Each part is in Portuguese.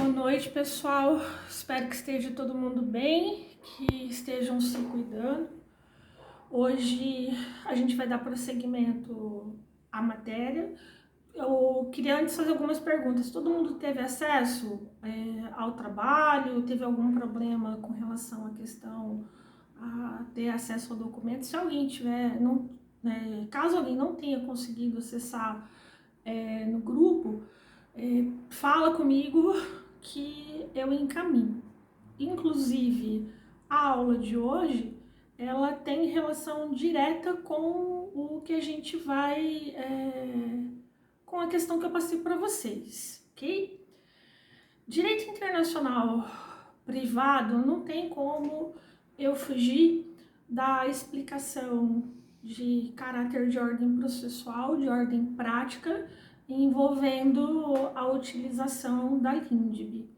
Boa noite, pessoal. Espero que esteja todo mundo bem, que estejam se cuidando. Hoje a gente vai dar prosseguimento à matéria. Eu queria antes fazer algumas perguntas. Todo mundo teve acesso ao trabalho? Teve algum problema com relação à questão a ter acesso ao documento? Se alguém tiver, caso alguém não tenha conseguido acessar no grupo, fala comigo que eu encaminho. Inclusive, a aula de hoje, ela tem relação direta com o que a gente vai, com a questão que eu passei para vocês, ok? Direito internacional privado, não tem como eu fugir da explicação de caráter de ordem processual, de ordem prática, envolvendo a utilização da LINDB,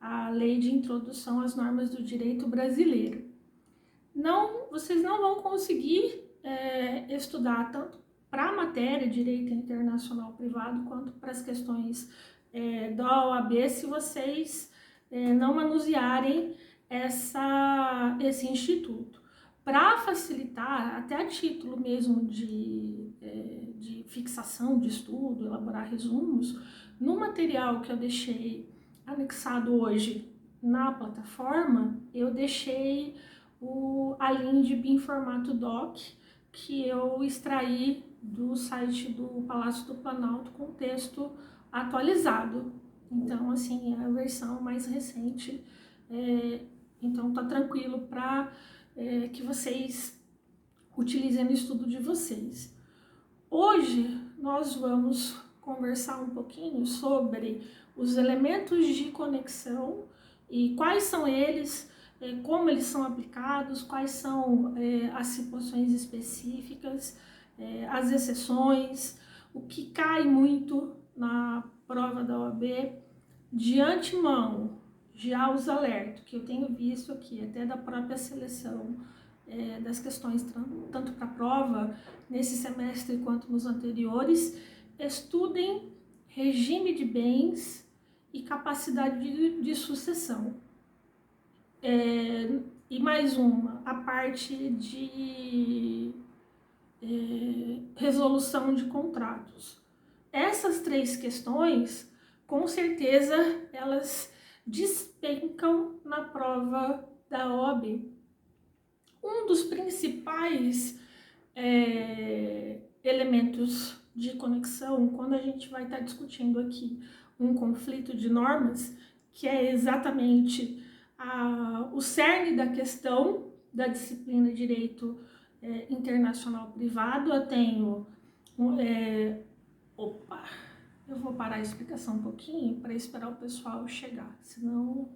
a Lei de Introdução às Normas do Direito Brasileiro. Vocês não vão conseguir estudar tanto para a matéria Direito Internacional Privado quanto para as questões da OAB se vocês não manusearem esse instituto. Para facilitar, até a título mesmo de fixação de estudo, elaborar resumos, no material que eu deixei anexado hoje na plataforma, eu deixei a LINDB em formato doc, que eu extraí do site do Palácio do Planalto com texto atualizado. Então, assim, é a versão mais recente, então tá tranquilo para que vocês utilizem no estudo de vocês. Hoje nós vamos conversar um pouquinho sobre os elementos de conexão e quais são eles, como eles são aplicados, quais são as situações específicas, as exceções, o que cai muito na prova da OAB. De antemão, já os alerto que eu tenho visto aqui, até da própria seleção das questões, tanto para a prova, nesse semestre quanto nos anteriores, estudem regime de bens e capacidade de sucessão. E mais uma, a parte de resolução de contratos. Essas três questões, com certeza, elas despencam na prova da OAB. Um dos principais elementos de conexão, quando a gente vai estar discutindo aqui um conflito de normas, que é exatamente o cerne da questão da disciplina de Direito Internacional Privado, eu tenho... eu vou parar a explicação um pouquinho para esperar o pessoal chegar, senão...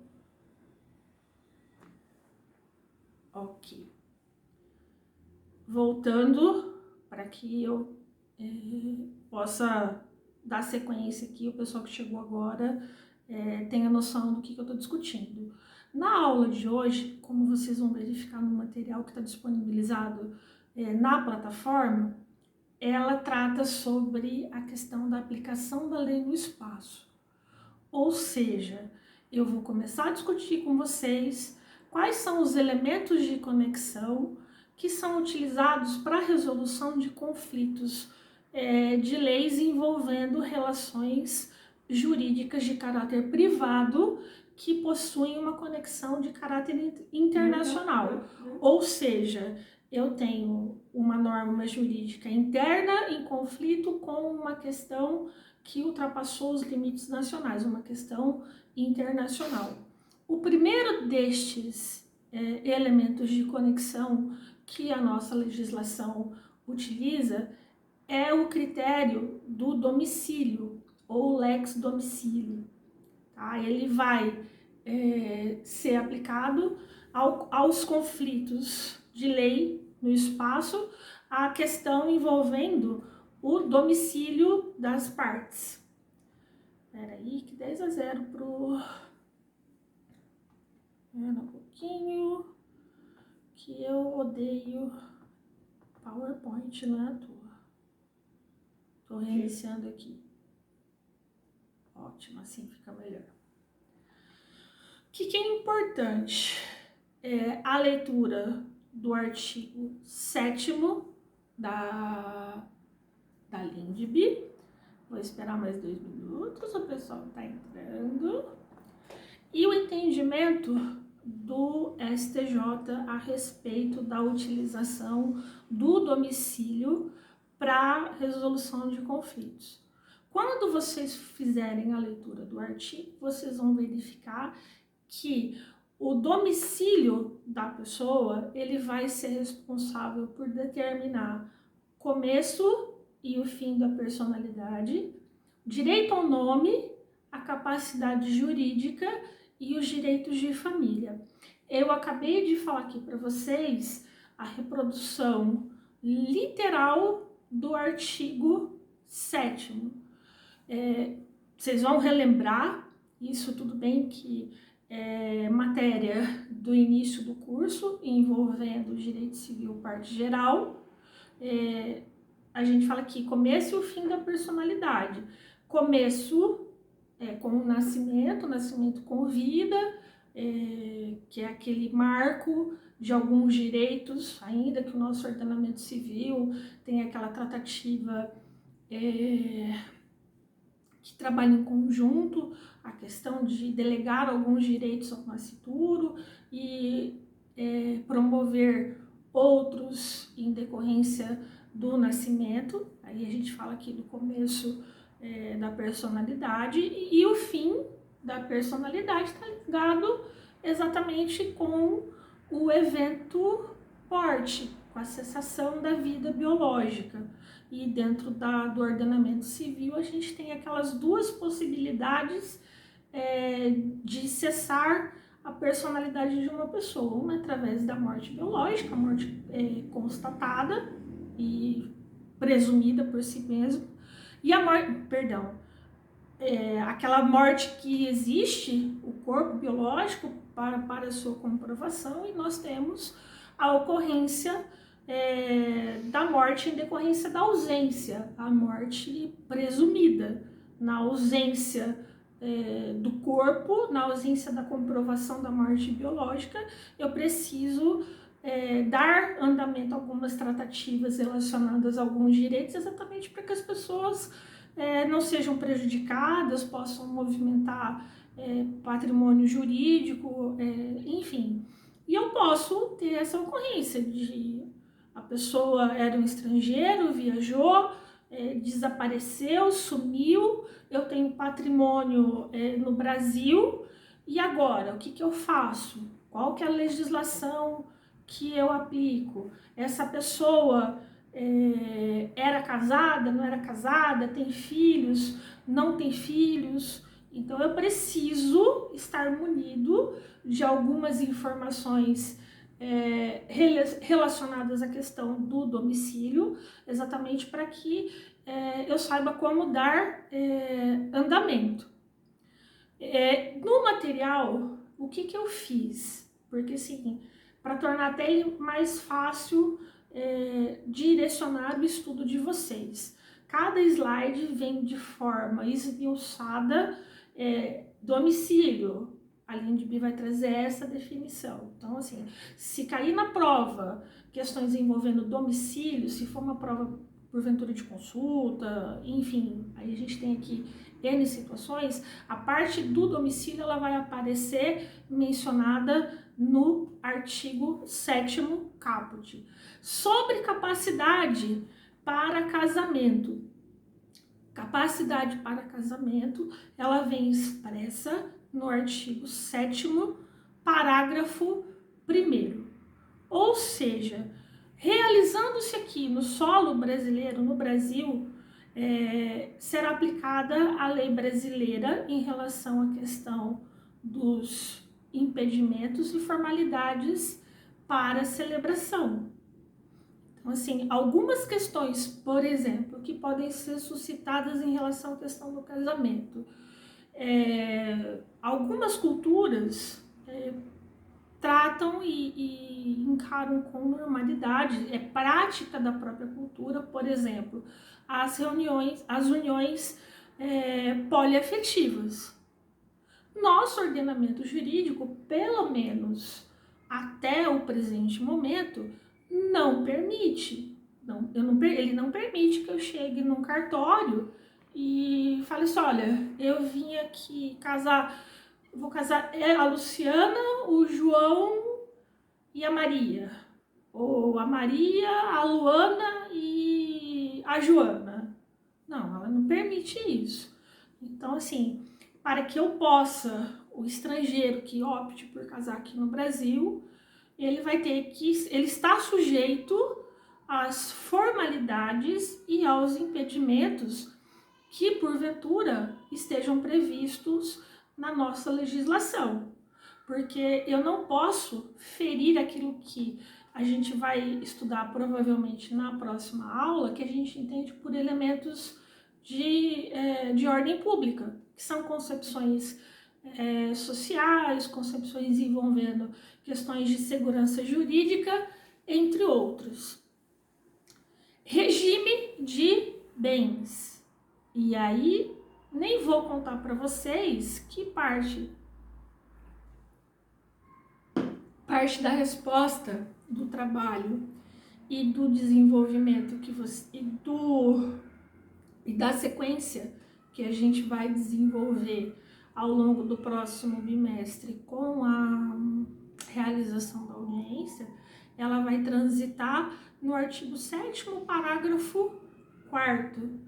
Ok. Voltando, para que eu possa dar sequência aqui, o pessoal que chegou agora tenha noção do que eu estou discutindo. Na aula de hoje, como vocês vão verificar no material que está disponibilizado na plataforma, ela trata sobre a questão da aplicação da lei no espaço. Ou seja, eu vou começar a discutir com vocês quais são os elementos de conexão que são utilizados para a resolução de conflitos de leis envolvendo relações jurídicas de caráter privado que possuem uma conexão de caráter internacional. Ou seja, eu tenho uma norma jurídica interna em conflito com uma questão que ultrapassou os limites nacionais, uma questão internacional. O primeiro destes elementos de conexão que a nossa legislação utiliza é o critério do domicílio, ou lex domicílio. Tá? Ele vai ser aplicado aos conflitos de lei no espaço, a questão envolvendo o domicílio das partes. Espera aí, que 10-0 pro... Espera um pouquinho, que eu odeio PowerPoint, não é à toa. Tô reiniciando aqui. Ótimo, assim fica melhor. que é importante? A leitura do artigo 7º da LINDB. Vou esperar mais 2 minutos, o pessoal está entrando. E o entendimento do STJ a respeito da utilização do domicílio para resolução de conflitos. Quando vocês fizerem a leitura do artigo, vocês vão verificar que o domicílio da pessoa, ele vai ser responsável por determinar começo e o fim da personalidade, direito ao nome, a capacidade jurídica e os direitos de família. Eu acabei de falar aqui para vocês a reprodução literal do artigo 7º. Vocês vão relembrar, isso tudo bem que é matéria do início do curso, envolvendo direito civil parte geral. A gente fala aqui começo e o fim da personalidade. Começo com o nascimento com vida, que é aquele marco de alguns direitos, ainda que o nosso ordenamento civil tem aquela tratativa que trabalha em conjunto, a questão de delegar alguns direitos ao nascituro e promover outros em decorrência do nascimento. Aí a gente fala aqui do começo da personalidade e o fim da personalidade está ligado exatamente com o evento morte, com a cessação da vida biológica. E dentro do ordenamento civil a gente tem aquelas duas possibilidades de cessar a personalidade de uma pessoa, uma através da morte biológica, a morte constatada e presumida por si mesmo, e a morte, aquela morte que existe, o corpo biológico para sua comprovação, e nós temos a ocorrência da morte em decorrência da ausência, a morte presumida, na ausência do corpo, na ausência da comprovação da morte biológica, eu preciso dar andamento a algumas tratativas relacionadas a alguns direitos, exatamente para que as pessoas não sejam prejudicadas, possam movimentar patrimônio jurídico, enfim. E eu posso ter essa ocorrência de a pessoa era um estrangeiro, viajou, desapareceu, sumiu, eu tenho patrimônio no Brasil, e agora, o que eu faço? Qual que é a legislação que eu aplico? Essa pessoa era casada, não era casada, tem filhos, não tem filhos? Então eu preciso estar munido de algumas informações relacionadas à questão do domicílio, exatamente para que eu saiba como dar andamento. No material, o que eu fiz? Porque assim, para tornar até ele mais fácil direcionar o estudo de vocês. Cada slide vem de forma esmiuçada, domicílio. A LINDB vai trazer essa definição. Então, assim, se cair na prova questões envolvendo domicílio, se for uma prova porventura de consulta, enfim, aí a gente tem aqui N situações, a parte do domicílio ela vai aparecer mencionada no artigo 7º caput. Sobre capacidade para casamento. Capacidade para casamento, ela vem expressa no artigo 7º, parágrafo 1º. Ou seja, realizando-se aqui no solo brasileiro, no Brasil, será aplicada a lei brasileira em relação à questão dos impedimentos e formalidades para celebração. Então, assim, algumas questões, por exemplo, que podem ser suscitadas em relação à questão do casamento. Algumas culturas tratam e encaram com normalidade, é prática da própria cultura, por exemplo, as uniões poliafetivas. nosso ordenamento jurídico, pelo menos até o presente momento, não permite. Ele não permite que eu chegue num cartório e fale assim, olha, eu vim aqui casar, vou casar a Luciana, o João e a Maria. Ou a Maria, a Luana e a Joana. Não, ela não permite isso. Então, assim, para que eu possa, o estrangeiro que opte por casar aqui no Brasil, ele vai ter que, ele está sujeito às formalidades e aos impedimentos que, porventura, estejam previstos na nossa legislação. Porque eu não posso ferir aquilo que a gente vai estudar provavelmente na próxima aula, que a gente entende por elementos de ordem pública, que são concepções sociais, concepções envolvendo questões de segurança jurídica, entre outros. Regime de bens. E aí, nem vou contar para vocês que parte da resposta do trabalho e do desenvolvimento que você e da sequência que a gente vai desenvolver ao longo do próximo bimestre com a realização da audiência, ela vai transitar no artigo 7º, parágrafo 4º,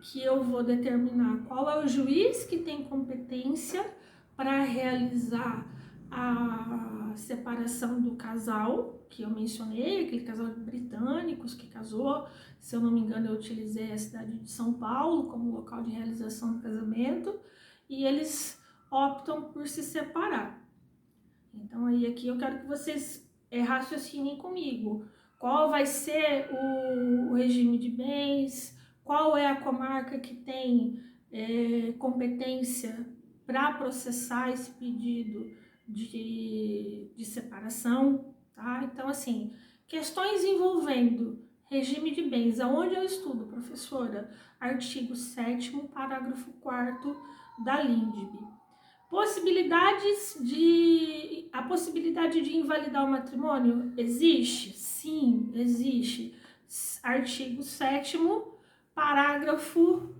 que eu vou determinar qual é o juiz que tem competência para realizar a separação do casal, que eu mencionei, aquele casal de britânicos que casou, se eu não me engano eu utilizei a cidade de São Paulo como local de realização do casamento, e eles optam por se separar. Então aí aqui eu quero que vocês raciocinem comigo, qual vai ser o regime de bens, qual é a comarca que tem competência para processar esse pedido de separação, tá? Então, assim, questões envolvendo regime de bens, aonde eu estudo, professora? Artigo 7º, parágrafo 4º da LINDB. A possibilidade de invalidar o matrimônio existe? Sim, existe. Artigo 7º, parágrafo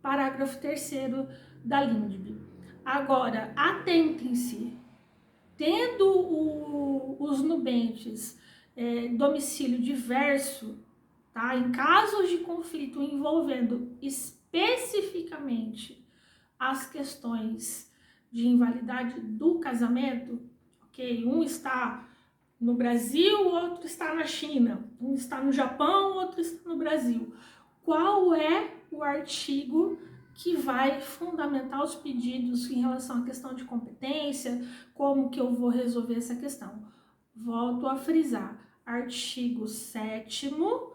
3º da LINDB. Agora, atentem-se, tendo os nubentes domicílio diverso, tá? Em casos de conflito envolvendo especificamente as questões de invalidade do casamento, ok? Um está no Brasil, o outro está na China, um está no Japão, o outro está no Brasil. Qual é o artigo que vai fundamentar os pedidos em relação à questão de competência, como que eu vou resolver essa questão? Volto a frisar, artigo 7º,